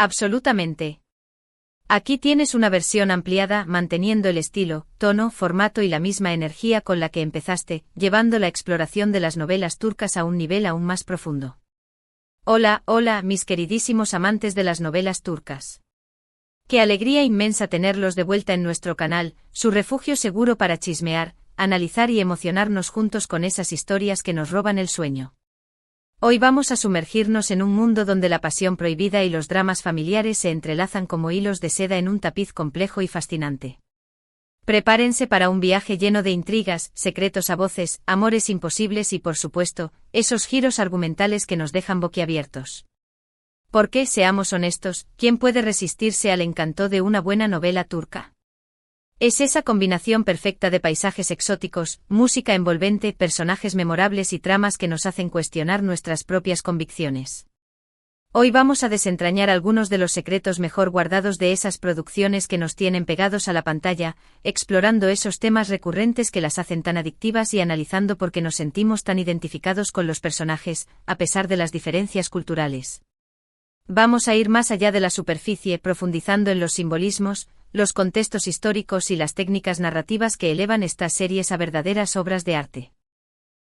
Absolutamente. Aquí tienes una versión ampliada, manteniendo el estilo, tono, formato y la misma energía con la que empezaste, llevando la exploración de las novelas turcas a un nivel aún más profundo. Hola, hola, mis queridísimos amantes de las novelas turcas. Qué alegría inmensa tenerlos de vuelta en nuestro canal, su refugio seguro para chismear, analizar y emocionarnos juntos con esas historias que nos roban el sueño. Hoy vamos a sumergirnos en un mundo donde la pasión prohibida y los dramas familiares se entrelazan como hilos de seda en un tapiz complejo y fascinante. Prepárense para un viaje lleno de intrigas, secretos a voces, amores imposibles y, por supuesto, esos giros argumentales que nos dejan boquiabiertos. Porque, seamos honestos, ¿quién puede resistirse al encanto de una buena novela turca? Es esa combinación perfecta de paisajes exóticos, música envolvente, personajes memorables y tramas que nos hacen cuestionar nuestras propias convicciones. Hoy vamos a desentrañar algunos de los secretos mejor guardados de esas producciones que nos tienen pegados a la pantalla, explorando esos temas recurrentes que las hacen tan adictivas y analizando por qué nos sentimos tan identificados con los personajes, a pesar de las diferencias culturales. Vamos a ir más allá de la superficie, profundizando en los simbolismos, los contextos históricos y las técnicas narrativas que elevan estas series a verdaderas obras de arte.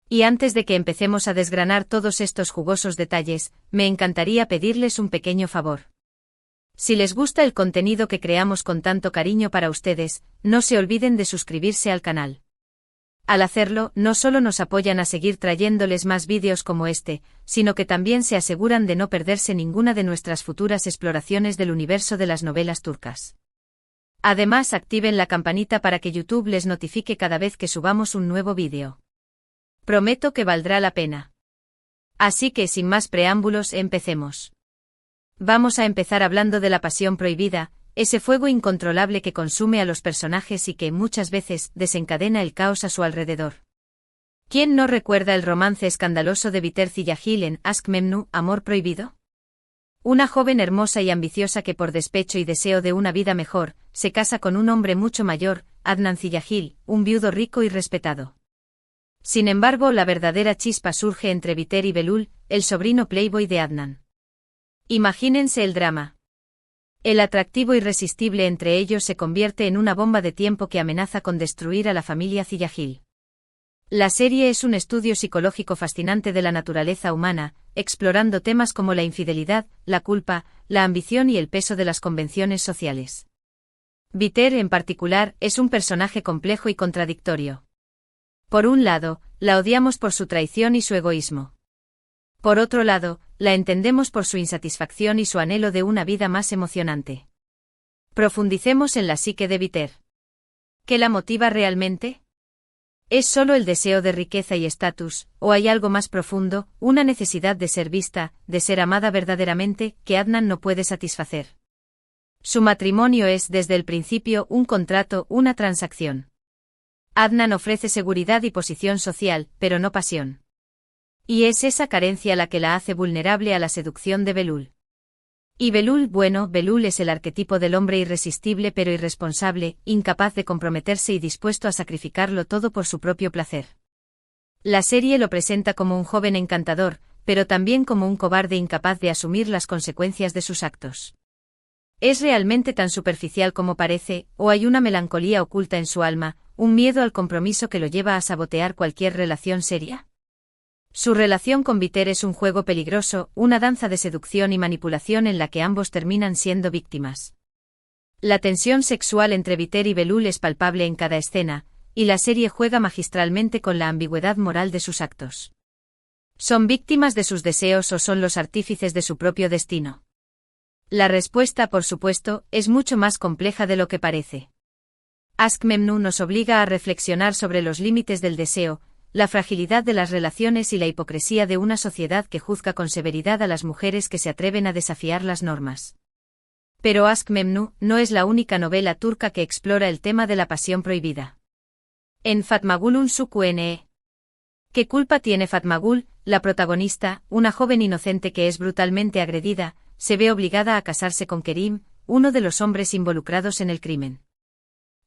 Y antes de que empecemos a desgranar todos estos jugosos detalles, me encantaría pedirles un pequeño favor. Si les gusta el contenido que creamos con tanto cariño para ustedes, no se olviden de suscribirse al canal. Al hacerlo, no solo nos apoyan a seguir trayéndoles más vídeos como este, sino que también se aseguran de no perderse ninguna de nuestras futuras exploraciones del universo de las novelas turcas. Además, activen la campanita para que YouTube les notifique cada vez que subamos un nuevo vídeo. Prometo que valdrá la pena. Así que, sin más preámbulos, empecemos. Vamos a empezar hablando de la pasión prohibida, ese fuego incontrolable que consume a los personajes y que, muchas veces, desencadena el caos a su alrededor. ¿Quién no recuerda el romance escandaloso de Biter Ziyagil en Aşk Memnu, Amor Prohibido? Una joven hermosa y ambiciosa que por despecho y deseo de una vida mejor, se casa con un hombre mucho mayor, Adnan Ziyagil, un viudo rico y respetado. Sin embargo, la verdadera chispa surge entre Biter y Belul, el sobrino playboy de Adnan. Imagínense el drama. El atractivo irresistible entre ellos se convierte en una bomba de tiempo que amenaza con destruir a la familia Ziyagil. La serie es un estudio psicológico fascinante de la naturaleza humana, explorando temas como la infidelidad, la culpa, la ambición y el peso de las convenciones sociales. Biter, en particular, es un personaje complejo y contradictorio. Por un lado, la odiamos por su traición y su egoísmo. Por otro lado, la entendemos por su insatisfacción y su anhelo de una vida más emocionante. Profundicemos en la psique de Biter. ¿Qué la motiva realmente? ¿Es solo el deseo de riqueza y estatus, o hay algo más profundo, una necesidad de ser vista, de ser amada verdaderamente, que Adnan no puede satisfacer? Su matrimonio es desde el principio un contrato, una transacción. Adnan ofrece seguridad y posición social, pero no pasión. Y es esa carencia la que la hace vulnerable a la seducción de Belul. Y Belul, bueno, Belul es el arquetipo del hombre irresistible pero irresponsable, incapaz de comprometerse y dispuesto a sacrificarlo todo por su propio placer. La serie lo presenta como un joven encantador, pero también como un cobarde incapaz de asumir las consecuencias de sus actos. ¿Es realmente tan superficial como parece, o hay una melancolía oculta en su alma, un miedo al compromiso que lo lleva a sabotear cualquier relación seria? Su relación con Biter es un juego peligroso, una danza de seducción y manipulación en la que ambos terminan siendo víctimas. La tensión sexual entre Biter y Belul es palpable en cada escena, y la serie juega magistralmente con la ambigüedad moral de sus actos. ¿Son víctimas de sus deseos o son los artífices de su propio destino? La respuesta, por supuesto, es mucho más compleja de lo que parece. Aşk Memnu nos obliga a reflexionar sobre los límites del deseo, la fragilidad de las relaciones y la hipocresía de una sociedad que juzga con severidad a las mujeres que se atreven a desafiar las normas. Pero Aşk Memnu no es la única novela turca que explora el tema de la pasión prohibida. En Fatma Gül'ün Suçu Ne? ¿Qué culpa tiene Fatma Gül, la protagonista, una joven inocente que es brutalmente agredida, se ve obligada a casarse con Kerim, uno de los hombres involucrados en el crimen?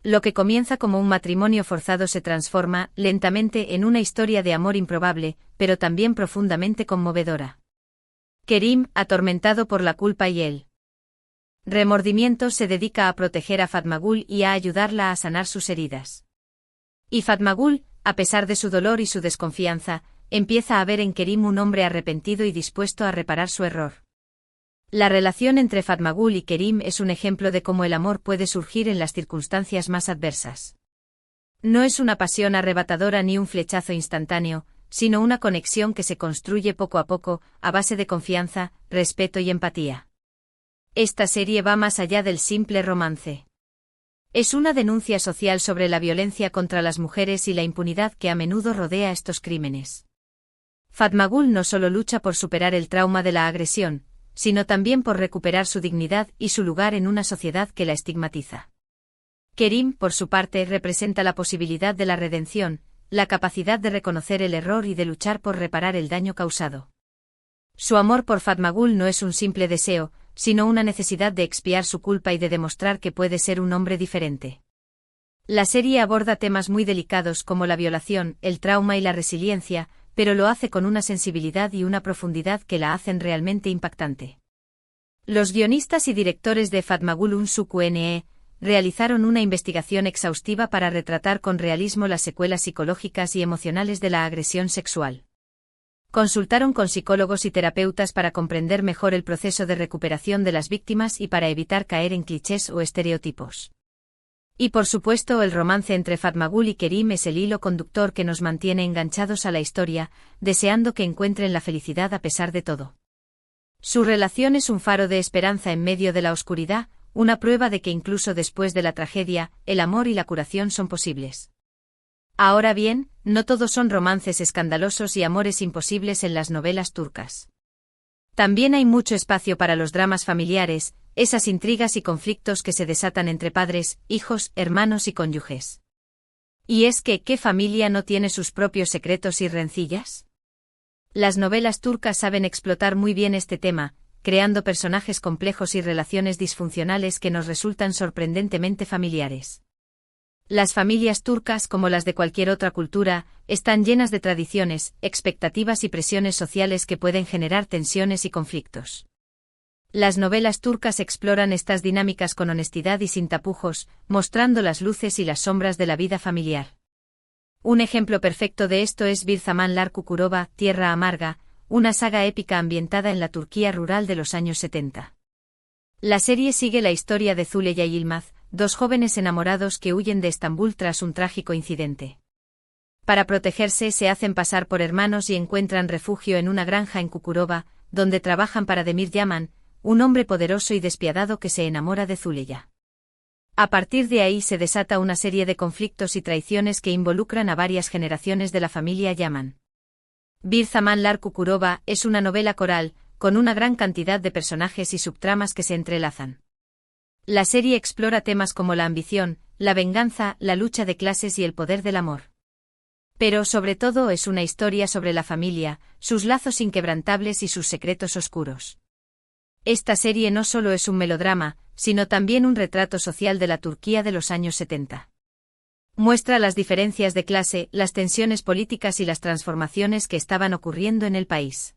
Lo que comienza como un matrimonio forzado se transforma, lentamente, en una historia de amor improbable, pero también profundamente conmovedora. Kerim, atormentado por la culpa y el Remordimiento se dedica a proteger a Fatmagul y a ayudarla a sanar sus heridas. Y Fatmagul, a pesar de su dolor y su desconfianza, empieza a ver en Kerim un hombre arrepentido y dispuesto a reparar su error. La relación entre Fatmagul y Kerim es un ejemplo de cómo el amor puede surgir en las circunstancias más adversas. No es una pasión arrebatadora ni un flechazo instantáneo, sino una conexión que se construye poco a poco, a base de confianza, respeto y empatía. Esta serie va más allá del simple romance. Es una denuncia social sobre la violencia contra las mujeres y la impunidad que a menudo rodea estos crímenes. Fatmagul no solo lucha por superar el trauma de la agresión, sino también por recuperar su dignidad y su lugar en una sociedad que la estigmatiza. Kerim, por su parte, representa la posibilidad de la redención, la capacidad de reconocer el error y de luchar por reparar el daño causado. Su amor por Fatmagul no es un simple deseo, sino una necesidad de expiar su culpa y de demostrar que puede ser un hombre diferente. La serie aborda temas muy delicados como la violación, el trauma y la resiliencia, pero lo hace con una sensibilidad y una profundidad que la hacen realmente impactante. Los guionistas y directores de Fatmagul Unsuku Ne realizaron una investigación exhaustiva para retratar con realismo las secuelas psicológicas y emocionales de la agresión sexual. Consultaron con psicólogos y terapeutas para comprender mejor el proceso de recuperación de las víctimas y para evitar caer en clichés o estereotipos. Y por supuesto, el romance entre Fatmagul y Kerim es el hilo conductor que nos mantiene enganchados a la historia, deseando que encuentren la felicidad a pesar de todo. Su relación es un faro de esperanza en medio de la oscuridad, una prueba de que incluso después de la tragedia, el amor y la curación son posibles. Ahora bien, no todos son romances escandalosos y amores imposibles en las novelas turcas. También hay mucho espacio para los dramas familiares, esas intrigas y conflictos que se desatan entre padres, hijos, hermanos y cónyuges. ¿Y es que qué familia no tiene sus propios secretos y rencillas? Las novelas turcas saben explotar muy bien este tema, creando personajes complejos y relaciones disfuncionales que nos resultan sorprendentemente familiares. Las familias turcas, como las de cualquier otra cultura, están llenas de tradiciones, expectativas y presiones sociales que pueden generar tensiones y conflictos. Las novelas turcas exploran estas dinámicas con honestidad y sin tapujos, mostrando las luces y las sombras de la vida familiar. Un ejemplo perfecto de esto es Bir Zamanlar Kukurova, Tierra Amarga, una saga épica ambientada en la Turquía rural de los años 70. La serie sigue la historia de Zuleya y Yılmaz, dos jóvenes enamorados que huyen de Estambul tras un trágico incidente. Para protegerse se hacen pasar por hermanos y encuentran refugio en una granja en Kukurova, donde trabajan para Demir Yaman, un hombre poderoso y despiadado que se enamora de Zuleya. A partir de ahí se desata una serie de conflictos y traiciones que involucran a varias generaciones de la familia Yaman. Bir Zamanlar Kukurova es una novela coral, con una gran cantidad de personajes y subtramas que se entrelazan. La serie explora temas como la ambición, la venganza, la lucha de clases y el poder del amor. Pero sobre todo es una historia sobre la familia, sus lazos inquebrantables y sus secretos oscuros. Esta serie no solo es un melodrama, sino también un retrato social de la Turquía de los años 70. Muestra las diferencias de clase, las tensiones políticas y las transformaciones que estaban ocurriendo en el país.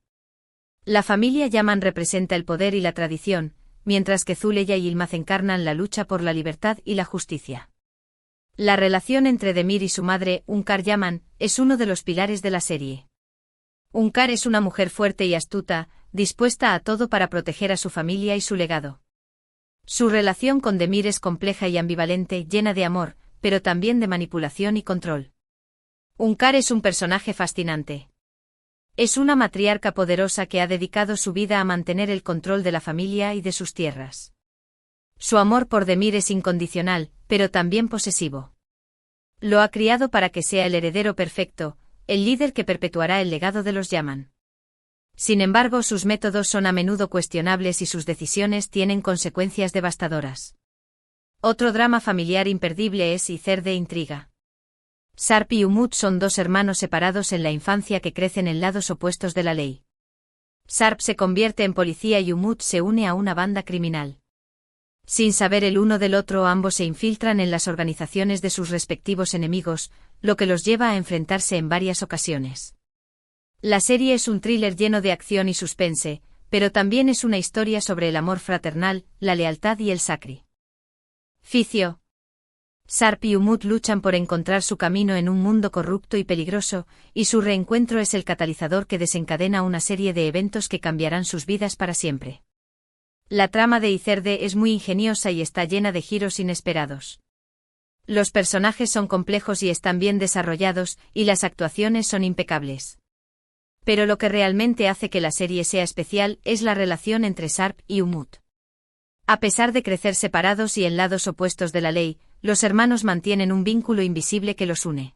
La familia Yaman representa el poder y la tradición, mientras que Zuleya y Yılmaz encarnan la lucha por la libertad y la justicia. La relación entre Demir y su madre, Hünkar Yaman, es uno de los pilares de la serie. Hünkar es una mujer fuerte y astuta, dispuesta a todo para proteger a su familia y su legado. Su relación con Demir es compleja y ambivalente, llena de amor, pero también de manipulación y control. Hünkar es un personaje fascinante. Es una matriarca poderosa que ha dedicado su vida a mantener el control de la familia y de sus tierras. Su amor por Demir es incondicional, pero también posesivo. Lo ha criado para que sea el heredero perfecto, el líder que perpetuará el legado de los Yaman. Sin embargo, sus métodos son a menudo cuestionables y sus decisiones tienen consecuencias devastadoras. Otro drama familiar imperdible es Hicer de Intriga. Sarp y Umut son dos hermanos separados en la infancia que crecen en lados opuestos de la ley. Sarp se convierte en policía y Umut se une a una banda criminal. Sin saber el uno del otro, ambos se infiltran en las organizaciones de sus respectivos enemigos, lo que los lleva a enfrentarse en varias ocasiones. La serie es un thriller lleno de acción y suspense, pero también es una historia sobre el amor fraternal, la lealtad y el sacrificio. Sarp y Umut luchan por encontrar su camino en un mundo corrupto y peligroso, y su reencuentro es el catalizador que desencadena una serie de eventos que cambiarán sus vidas para siempre. La trama de Icerde es muy ingeniosa y está llena de giros inesperados. Los personajes son complejos y están bien desarrollados, y las actuaciones son impecables. Pero lo que realmente hace que la serie sea especial es la relación entre Sarp y Umut. A pesar de crecer separados y en lados opuestos de la ley, los hermanos mantienen un vínculo invisible que los une.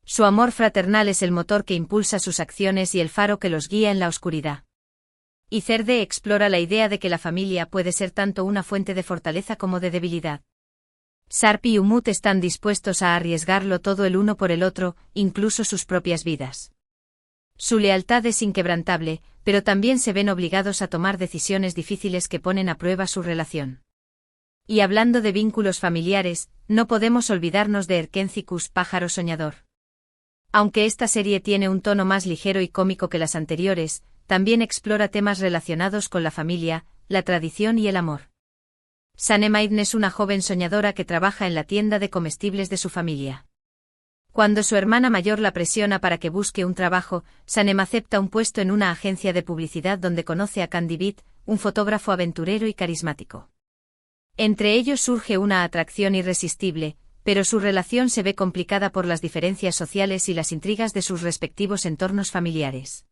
Su amor fraternal es el motor que impulsa sus acciones y el faro que los guía en la oscuridad. Icerde explora la idea de que la familia puede ser tanto una fuente de fortaleza como de debilidad. Sarp y Umut están dispuestos a arriesgarlo todo el uno por el otro, incluso sus propias vidas. Su lealtad es inquebrantable, pero también se ven obligados a tomar decisiones difíciles que ponen a prueba su relación. Y hablando de vínculos familiares, no podemos olvidarnos de Erkencicus, pájaro soñador. Aunque esta serie tiene un tono más ligero y cómico que las anteriores, también explora temas relacionados con la familia, la tradición y el amor. Sanemaidn es una joven soñadora que trabaja en la tienda de comestibles de su familia. Cuando su hermana mayor la presiona para que busque un trabajo, Sanem acepta un puesto en una agencia de publicidad donde conoce a Candy Beat, un fotógrafo aventurero y carismático. Entre ellos surge una atracción irresistible, pero su relación se ve complicada por las diferencias sociales y las intrigas de sus respectivos entornos familiares.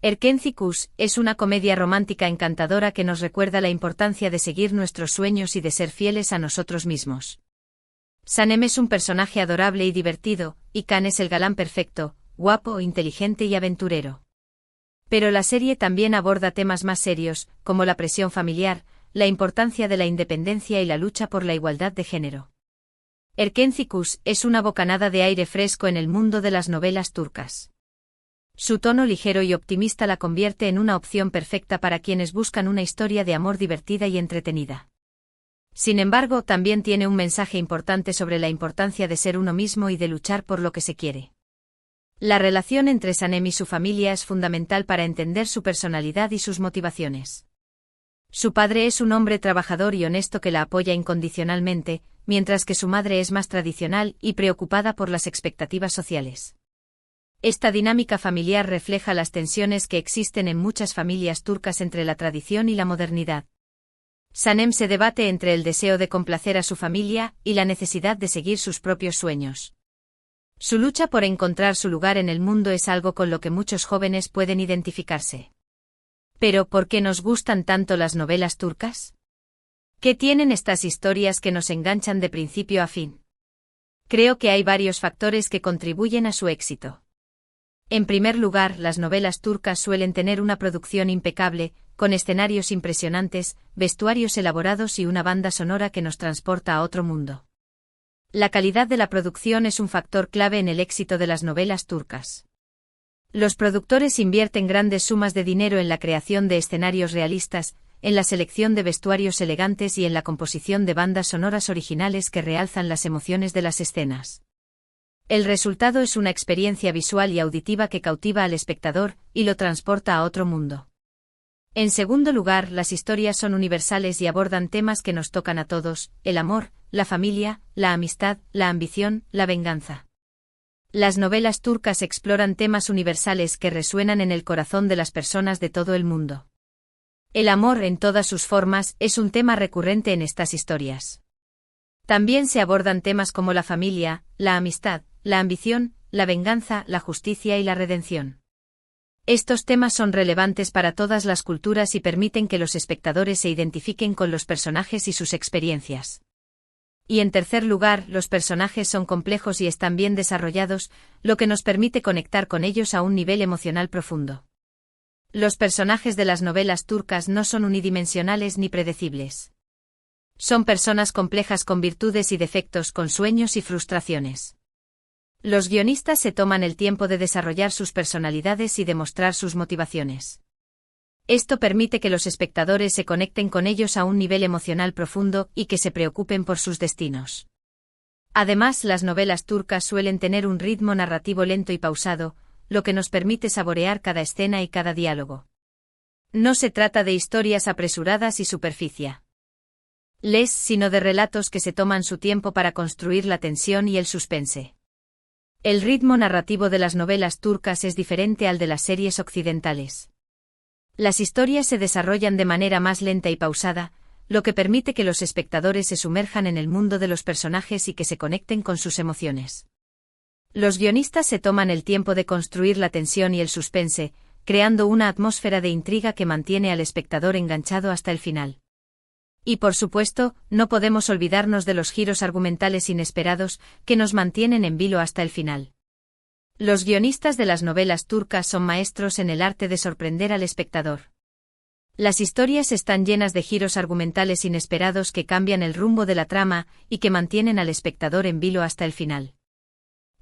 Erkencicus es una comedia romántica encantadora que nos recuerda la importancia de seguir nuestros sueños y de ser fieles a nosotros mismos. Sanem es un personaje adorable y divertido, y Khan es el galán perfecto, guapo, inteligente y aventurero. Pero la serie también aborda temas más serios, como la presión familiar, la importancia de la independencia y la lucha por la igualdad de género. Erkencicus es una bocanada de aire fresco en el mundo de las novelas turcas. Su tono ligero y optimista la convierte en una opción perfecta para quienes buscan una historia de amor divertida y entretenida. Sin embargo, también tiene un mensaje importante sobre la importancia de ser uno mismo y de luchar por lo que se quiere. La relación entre Sanem y su familia es fundamental para entender su personalidad y sus motivaciones. Su padre es un hombre trabajador y honesto que la apoya incondicionalmente, mientras que su madre es más tradicional y preocupada por las expectativas sociales. Esta dinámica familiar refleja las tensiones que existen en muchas familias turcas entre la tradición y la modernidad. Sanem se debate entre el deseo de complacer a su familia y la necesidad de seguir sus propios sueños. Su lucha por encontrar su lugar en el mundo es algo con lo que muchos jóvenes pueden identificarse. Pero, ¿por qué nos gustan tanto las novelas turcas? ¿Qué tienen estas historias que nos enganchan de principio a fin? Creo que hay varios factores que contribuyen a su éxito. En primer lugar, las novelas turcas suelen tener una producción impecable, con escenarios impresionantes, vestuarios elaborados y una banda sonora que nos transporta a otro mundo. La calidad de la producción es un factor clave en el éxito de las novelas turcas. Los productores invierten grandes sumas de dinero en la creación de escenarios realistas, en la selección de vestuarios elegantes y en la composición de bandas sonoras originales que realzan las emociones de las escenas. El resultado es una experiencia visual y auditiva que cautiva al espectador y lo transporta a otro mundo. En segundo lugar, las historias son universales y abordan temas que nos tocan a todos: el amor, la familia, la amistad, la ambición, la venganza. Las novelas turcas exploran temas universales que resuenan en el corazón de las personas de todo el mundo. El amor en todas sus formas es un tema recurrente en estas historias. También se abordan temas como la familia, la amistad, la ambición, la venganza, la justicia y la redención. Estos temas son relevantes para todas las culturas y permiten que los espectadores se identifiquen con los personajes y sus experiencias. Y en tercer lugar, los personajes son complejos y están bien desarrollados, lo que nos permite conectar con ellos a un nivel emocional profundo. Los personajes de las novelas turcas no son unidimensionales ni predecibles. Son personas complejas con virtudes y defectos, con sueños y frustraciones. Los guionistas se toman el tiempo de desarrollar sus personalidades y demostrar sus motivaciones. Esto permite que los espectadores se conecten con ellos a un nivel emocional profundo y que se preocupen por sus destinos. Además, las novelas turcas suelen tener un ritmo narrativo lento y pausado, lo que nos permite saborear cada escena y cada diálogo. No se trata de historias apresuradas y superficie, sino de relatos que se toman su tiempo para construir la tensión y el suspense. El ritmo narrativo de las novelas turcas es diferente al de las series occidentales. Las historias se desarrollan de manera más lenta y pausada, lo que permite que los espectadores se sumerjan en el mundo de los personajes y que se conecten con sus emociones. Los guionistas se toman el tiempo de construir la tensión y el suspense, creando una atmósfera de intriga que mantiene al espectador enganchado hasta el final. Y por supuesto, no podemos olvidarnos de los giros argumentales inesperados, que nos mantienen en vilo hasta el final. Los guionistas de las novelas turcas son maestros en el arte de sorprender al espectador. Las historias están llenas de giros argumentales inesperados que cambian el rumbo de la trama y que mantienen al espectador en vilo hasta el final.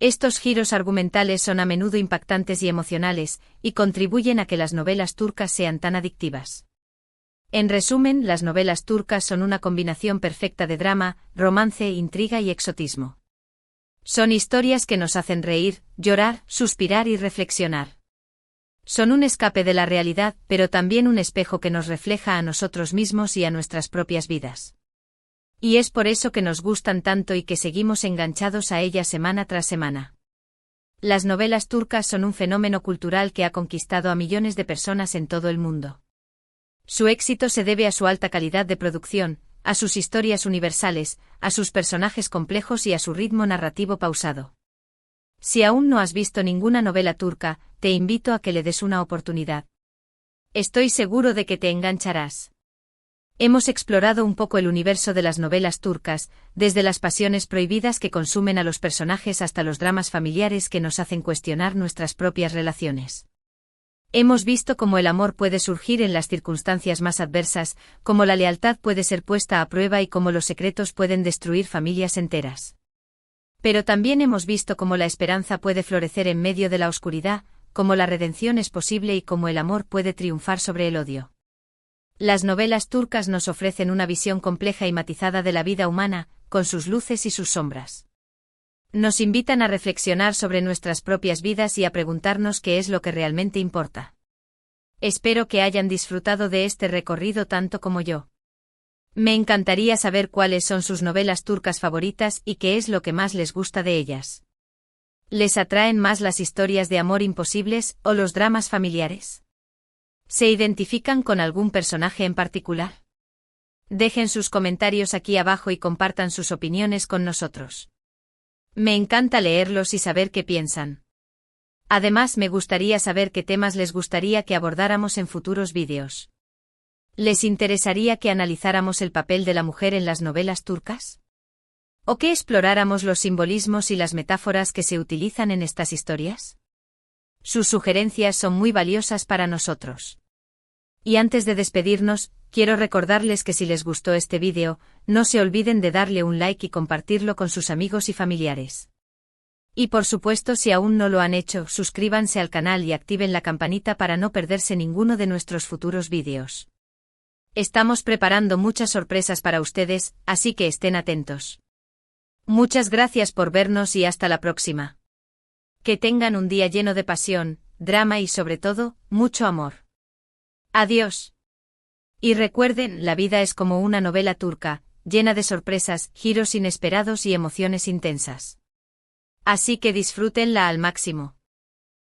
Estos giros argumentales son a menudo impactantes y emocionales, y contribuyen a que las novelas turcas sean tan adictivas. En resumen, las novelas turcas son una combinación perfecta de drama, romance, intriga y exotismo. Son historias que nos hacen reír, llorar, suspirar y reflexionar. Son un escape de la realidad, pero también un espejo que nos refleja a nosotros mismos y a nuestras propias vidas. Y es por eso que nos gustan tanto y que seguimos enganchados a ellas semana tras semana. Las novelas turcas son un fenómeno cultural que ha conquistado a millones de personas en todo el mundo. Su éxito se debe a su alta calidad de producción, a sus historias universales, a sus personajes complejos y a su ritmo narrativo pausado. Si aún no has visto ninguna novela turca, te invito a que le des una oportunidad. Estoy seguro de que te engancharás. Hemos explorado un poco el universo de las novelas turcas, desde las pasiones prohibidas que consumen a los personajes hasta los dramas familiares que nos hacen cuestionar nuestras propias relaciones. Hemos visto cómo el amor puede surgir en las circunstancias más adversas, cómo la lealtad puede ser puesta a prueba y cómo los secretos pueden destruir familias enteras. Pero también hemos visto cómo la esperanza puede florecer en medio de la oscuridad, cómo la redención es posible y cómo el amor puede triunfar sobre el odio. Las novelas turcas nos ofrecen una visión compleja y matizada de la vida humana, con sus luces y sus sombras. Nos invitan a reflexionar sobre nuestras propias vidas y a preguntarnos qué es lo que realmente importa. Espero que hayan disfrutado de este recorrido tanto como yo. Me encantaría saber cuáles son sus novelas turcas favoritas y qué es lo que más les gusta de ellas. ¿Les atraen más las historias de amor imposibles o los dramas familiares? ¿Se identifican con algún personaje en particular? Dejen sus comentarios aquí abajo y compartan sus opiniones con nosotros. Me encanta leerlos y saber qué piensan. Además, me gustaría saber qué temas les gustaría que abordáramos en futuros vídeos. ¿Les interesaría que analizáramos el papel de la mujer en las novelas turcas? ¿O que exploráramos los simbolismos y las metáforas que se utilizan en estas historias? Sus sugerencias son muy valiosas para nosotros. Y antes de despedirnos, quiero recordarles que si les gustó este vídeo, no se olviden de darle un like y compartirlo con sus amigos y familiares. Y por supuesto, si aún no lo han hecho, suscríbanse al canal y activen la campanita para no perderse ninguno de nuestros futuros vídeos. Estamos preparando muchas sorpresas para ustedes, así que estén atentos. Muchas gracias por vernos y hasta la próxima. Que tengan un día lleno de pasión, drama y sobre todo, mucho amor. Adiós. Y recuerden, la vida es como una novela turca, llena de sorpresas, giros inesperados y emociones intensas. Así que disfrútenla al máximo.